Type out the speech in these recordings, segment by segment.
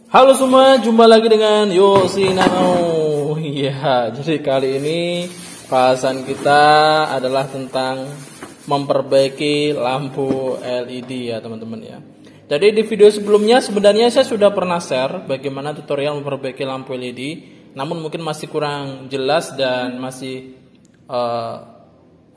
Halo semua, jumpa lagi dengan Yosinano. Ya, jadi kali ini bahasan kita adalah tentang memperbaiki lampu LED ya teman-teman ya. Jadi di video sebelumnya sebenarnya saya sudah pernah share bagaimana tutorial memperbaiki lampu LED, namun mungkin masih kurang jelas dan masih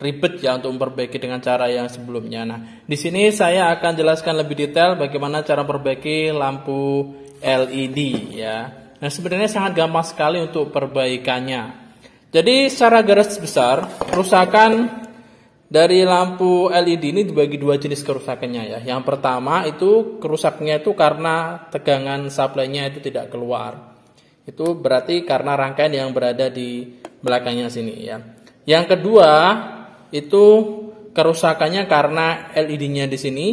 ribet ya untuk memperbaiki dengan cara yang sebelumnya. Nah, di sini saya akan jelaskan lebih detail bagaimana cara memperbaiki lampu LED ya. Nah, sebenarnya sangat gampang sekali untuk perbaikannya. Jadi secara garis besar, kerusakan dari lampu LED ini dibagi dua jenis kerusakannya ya. Yang pertama itu kerusaknya itu karena tegangan supply-nya itu tidak keluar. Itu berarti karena rangkaian yang berada di belakangnya sini ya. Yang kedua itu kerusakannya karena LED-nya di sini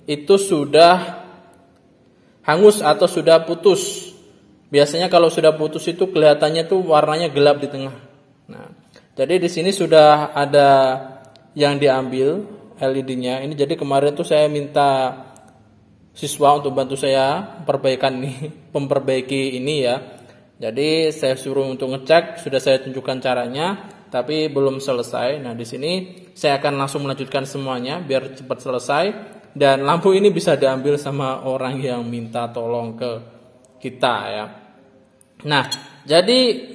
itu sudah hangus atau sudah putus. Biasanya kalau sudah putus itu kelihatannya tuh warnanya gelap di tengah. Nah, jadi di sini sudah ada yang diambil LED-nya. Ini jadi kemarin tuh saya minta siswa untuk bantu saya memperbaiki ini ya. Jadi saya suruh untuk ngecek, sudah saya tunjukkan caranya, tapi belum selesai. Nah, di sini saya akan langsung melanjutkan semuanya biar cepat selesai. Dan lampu ini bisa diambil sama orang yang minta tolong ke kita ya. Nah, jadi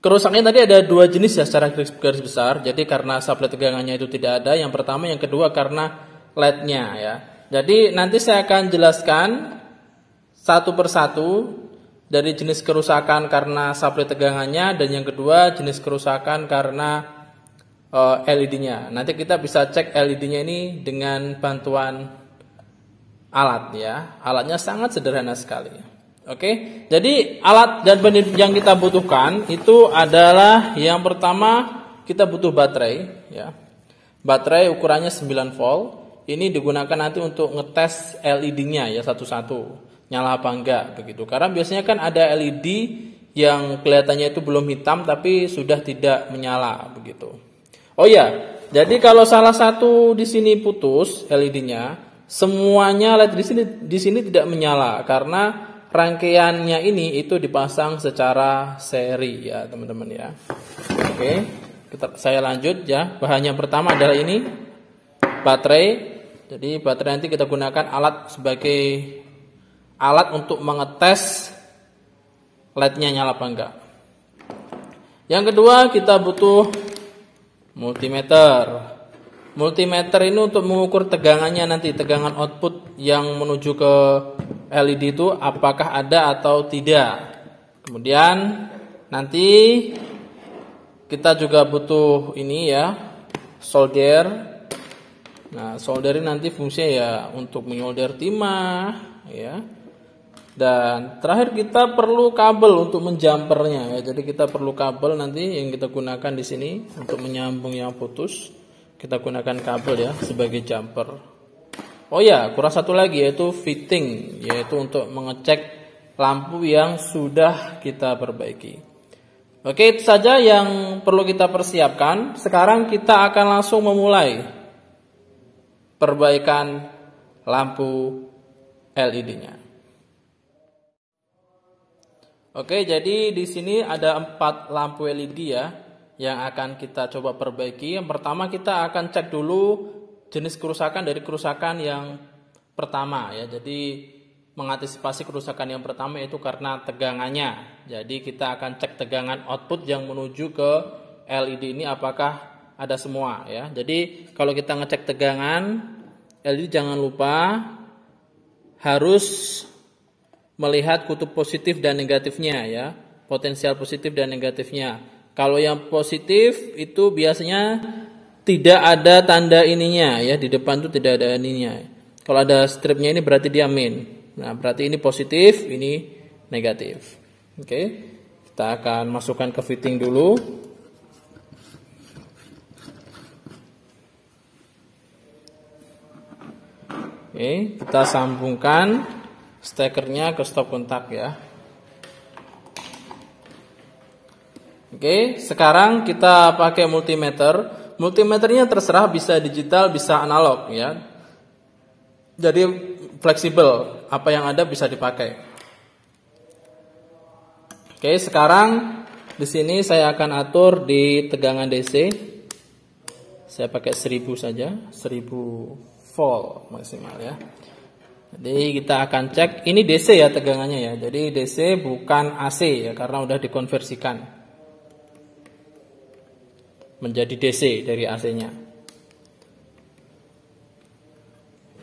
kerusakannya tadi ada dua jenis ya secara garis besar. Jadi karena supply tegangannya itu tidak ada. Yang pertama, yang kedua karena LED-nya ya. Jadi nanti saya akan jelaskan satu persatu dari jenis kerusakan karena supply tegangannya dan yang kedua jenis kerusakan karena LED-nya. Nanti kita bisa cek LED-nya ini dengan bantuan alat ya. Alatnya sangat sederhana sekali. Oke. Jadi alat dan yang kita butuhkan itu adalah yang pertama kita butuh baterai ya. Baterai ukurannya 9 volt. Ini digunakan nanti untuk ngetes LED-nya ya satu-satu. Nyala apa enggak begitu. Karena biasanya kan ada LED yang kelihatannya itu belum hitam tapi sudah tidak menyala begitu. Oh ya, jadi kalau salah satu di sini putus LED-nya, semuanya LED di sini tidak menyala karena rangkaiannya ini itu dipasang secara seri ya, teman-teman ya. Oke, saya lanjut ya. Bahan yang pertama adalah ini baterai. Jadi baterai nanti kita gunakan alat sebagai alat untuk mengetes LED-nya nyala apa enggak. Yang kedua kita butuh multimeter. Multimeter ini untuk mengukur tegangannya nanti, tegangan output yang menuju ke LED itu apakah ada atau tidak. Kemudian nanti kita juga butuh ini ya, solder. Nah, solder ini nanti fungsinya ya untuk menyolder timah ya. Dan terakhir kita perlu kabel untuk menjumpernya ya. Jadi kita perlu kabel nanti yang kita gunakan di sini untuk menyambung yang putus. Kita gunakan kabel ya sebagai jumper. Oh ya, kurang satu lagi yaitu fitting, yaitu untuk mengecek lampu yang sudah kita perbaiki. Oke, itu saja yang perlu kita persiapkan. Sekarang kita akan langsung memulai perbaikan lampu LED-nya. Oke, jadi di sini ada 4 lampu LED ya yang akan kita coba perbaiki. Yang pertama kita akan cek dulu jenis kerusakan dari kerusakan yang pertama ya. Jadi mengantisipasi kerusakan yang pertama itu karena tegangannya. Jadi kita akan cek tegangan output yang menuju ke LED ini apakah ada semua ya. Jadi kalau kita ngecek tegangan LED jangan lupa harus melihat kutub positif dan negatifnya ya, potensial positif dan negatifnya. Kalau yang positif itu biasanya tidak ada tanda ininya ya, di depan itu tidak ada ininya. Kalau ada stripnya ini berarti dia min. Nah, berarti ini positif, ini negatif. Oke. Kita akan masukkan ke fitting dulu. Oke, kita sambungkan stekernya ke stop kontak ya. Oke, sekarang kita pakai multimeter. Multimeternya terserah bisa digital, bisa analog ya. Jadi fleksibel, apa yang ada bisa dipakai. Oke, sekarang di sini saya akan atur di tegangan DC. Saya pakai 1000 saja, 1000 volt maksimal ya. Jadi kita akan cek, ini DC ya tegangannya ya. Jadi DC bukan AC ya, karena udah dikonversikan menjadi DC dari AC-nya.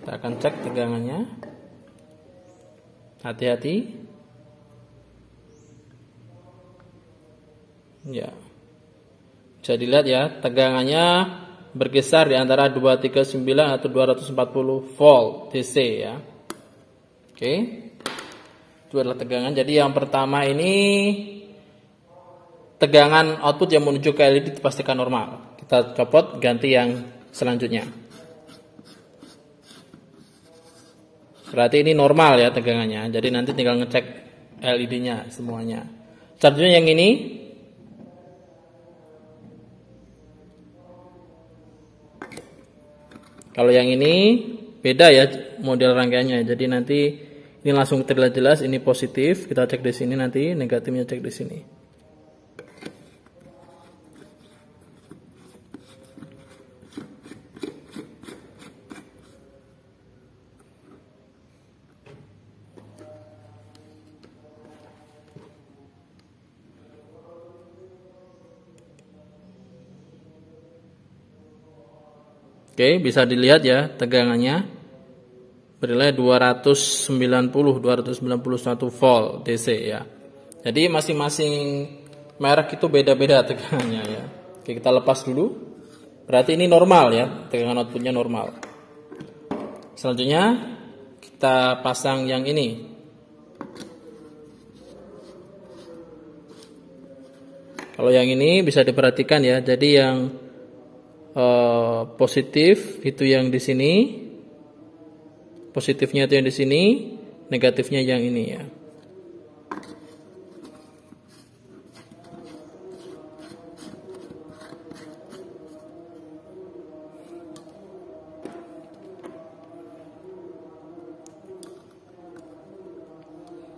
Kita akan cek tegangannya. Hati-hati. Ya. Bisa dilihat ya, tegangannya berkisar di antara 239 atau 240 volt DC ya. Oke. Itu adalah tegangan. Jadi yang pertama ini tegangan output yang menuju ke LED dipastikan normal. Kita copot, ganti yang selanjutnya. Berarti ini normal ya tegangannya. Jadi nanti tinggal ngecek LED-nya semuanya. Selanjutnya yang ini. Kalau yang ini beda ya model rangkaiannya. Jadi nanti ini langsung terlihat jelas ini positif, kita cek di sini, nanti negatifnya cek di sini. Oke, bisa dilihat ya tegangannya bernilai 291 volt DC ya. Jadi masing-masing merek itu beda-beda tegangannya ya. Oke, kita lepas dulu. Berarti ini normal ya, tegangan outputnya normal. Selanjutnya kita pasang yang ini. Kalau yang ini bisa diperhatikan ya. Jadi yang positif itu yang di sini, positifnya itu yang di sini, negatifnya yang ini ya.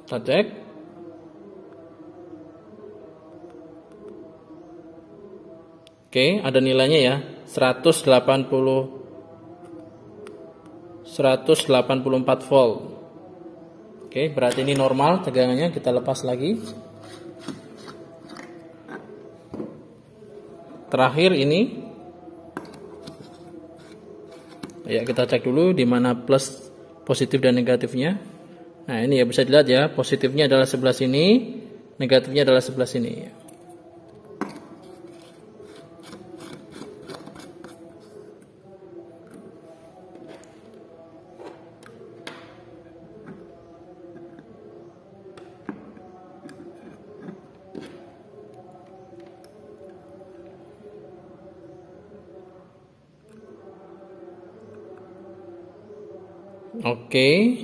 Kita cek. Oke, ada nilainya ya. 184 volt. Oke, berarti ini normal tegangannya. Kita lepas lagi. Terakhir ini, ya kita cek dulu di mana plus, positif dan negatifnya. Nah ini ya bisa dilihat ya, positifnya adalah sebelah sini, negatifnya adalah sebelah sini. Oke,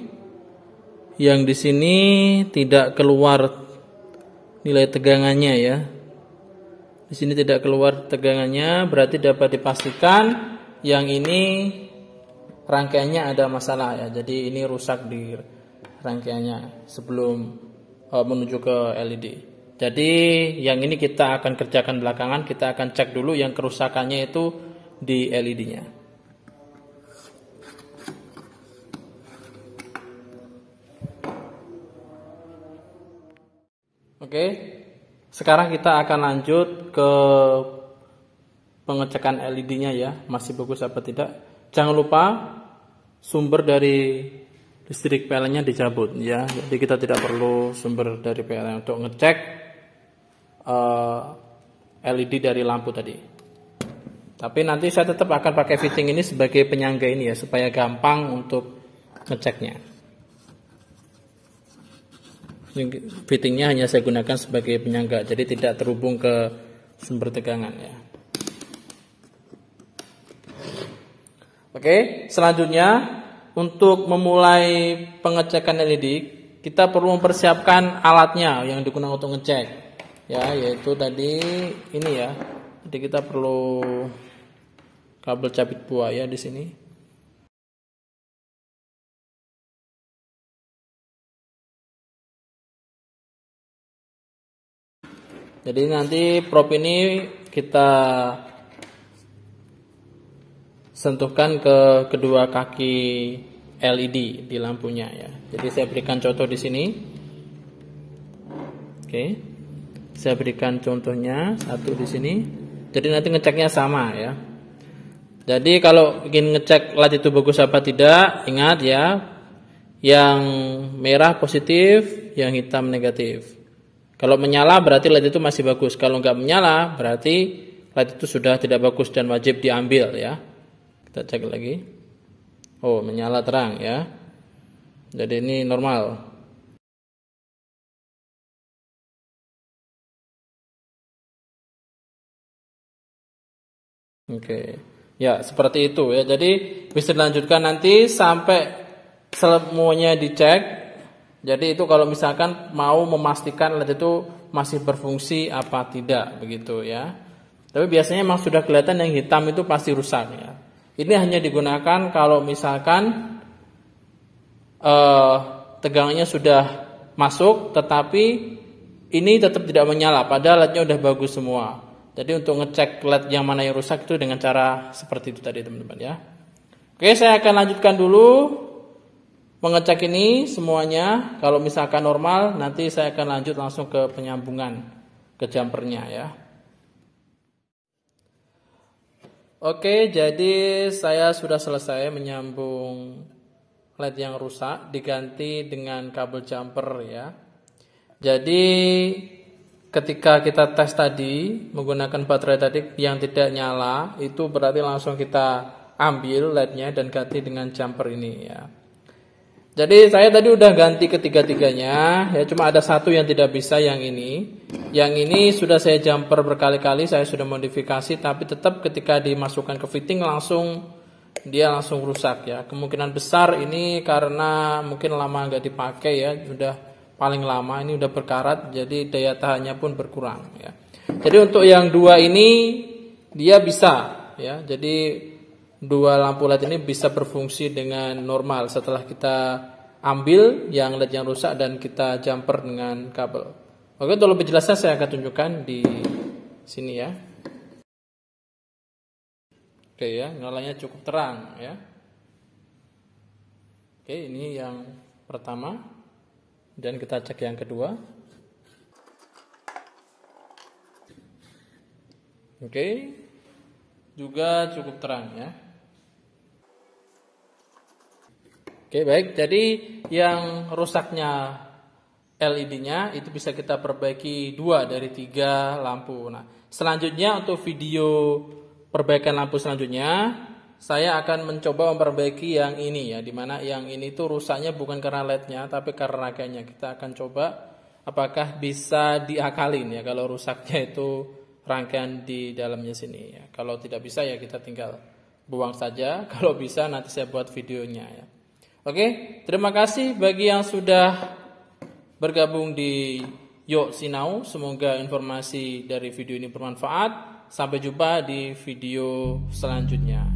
yang di sini tidak keluar nilai tegangannya ya. Di sini tidak keluar tegangannya, berarti dapat dipastikan yang ini rangkaiannya ada masalah ya. Jadi ini rusak di rangkaiannya sebelum menuju ke LED. Jadi yang ini kita akan kerjakan belakangan, kita akan cek dulu yang kerusakannya itu di LED-nya. Oke, sekarang kita akan lanjut ke pengecekan LED-nya ya, masih bagus apa tidak. Jangan lupa sumber dari listrik PLN-nya dicabut ya. Jadi kita tidak perlu sumber dari PLN untuk ngecek LED dari lampu tadi. Tapi nanti saya tetap akan pakai fitting ini sebagai penyangga ini ya, supaya gampang untuk ngeceknya. Fittingnya hanya saya gunakan sebagai penyangga, jadi tidak terhubung ke sumber tegangan ya. Oke, selanjutnya untuk memulai pengecekan LED, kita perlu mempersiapkan alatnya yang digunakan untuk ngecek ya, yaitu tadi ini ya. Jadi kita perlu kabel capit buaya di sini. Jadi nanti probe ini kita sentuhkan ke kedua kaki LED di lampunya ya. Jadi saya berikan contoh di sini. Oke. Saya berikan contohnya satu di sini. Jadi nanti ngeceknya sama ya. Jadi kalau ingin ngecek LED itu bagus apa tidak, ingat ya, yang merah positif, yang hitam negatif. Kalau menyala berarti LED itu masih bagus. Kalau nggak menyala berarti LED itu sudah tidak bagus dan wajib diambil ya. Kita cek lagi. Oh, menyala terang ya. Jadi ini normal. Oke. Ya, seperti itu ya. Jadi bisa dilanjutkan nanti sampai semuanya dicek. Jadi itu kalau misalkan mau memastikan LED itu masih berfungsi apa tidak begitu ya. Tapi biasanya memang sudah kelihatan yang hitam itu pasti rusak ya. Ini hanya digunakan kalau misalkan tegangannya sudah masuk tetapi ini tetap tidak menyala padahal LED-nya udah bagus semua. Jadi untuk ngecek LED yang mana yang rusak itu dengan cara seperti itu tadi teman-teman ya. Oke, saya akan lanjutkan dulu mengecek ini semuanya. Kalau misalkan normal, nanti saya akan lanjut langsung ke penyambungan ke jumpernya ya. Oke, jadi saya sudah selesai menyambung LED yang rusak diganti dengan kabel jumper ya. Jadi ketika kita tes tadi menggunakan baterai tadi yang tidak nyala, itu berarti langsung kita ambil LED-nya dan ganti dengan jumper ini ya. Jadi saya tadi udah ganti ketiga-tiganya ya, cuma ada satu yang tidak bisa, yang ini. Yang ini sudah saya jumper berkali-kali, saya sudah modifikasi, tapi tetap ketika dimasukkan ke fitting dia langsung rusak ya. Kemungkinan besar ini karena mungkin lama nggak dipakai ya, udah paling lama ini udah berkarat, jadi daya tahannya pun berkurang ya. Jadi untuk yang dua ini dia bisa ya. Jadi dua lampu LED ini bisa berfungsi dengan normal setelah kita ambil yang LED yang rusak dan kita jumper dengan kabel. Oke, untuk lebih jelasnya saya akan tunjukkan di sini ya. Oke ya, nyalanya cukup terang ya. Oke, ini yang pertama. Dan kita cek yang kedua. Oke. Juga cukup terang ya. Oke, baik. Jadi yang rusaknya LED-nya itu bisa kita perbaiki 2 dari 3 lampu. Nah, selanjutnya untuk video perbaikan lampu selanjutnya, saya akan mencoba memperbaiki yang ini ya, dimana yang ini tuh rusaknya bukan karena LED-nya tapi karena rangkaiannya. Kita akan coba apakah bisa diakalin ya kalau rusaknya itu rangkaian di dalamnya sini ya. Kalau tidak bisa ya kita tinggal buang saja. Kalau bisa nanti saya buat videonya ya. Oke, terima kasih bagi yang sudah bergabung di Yok Sinau. Semoga informasi dari video ini bermanfaat. Sampai jumpa di video selanjutnya.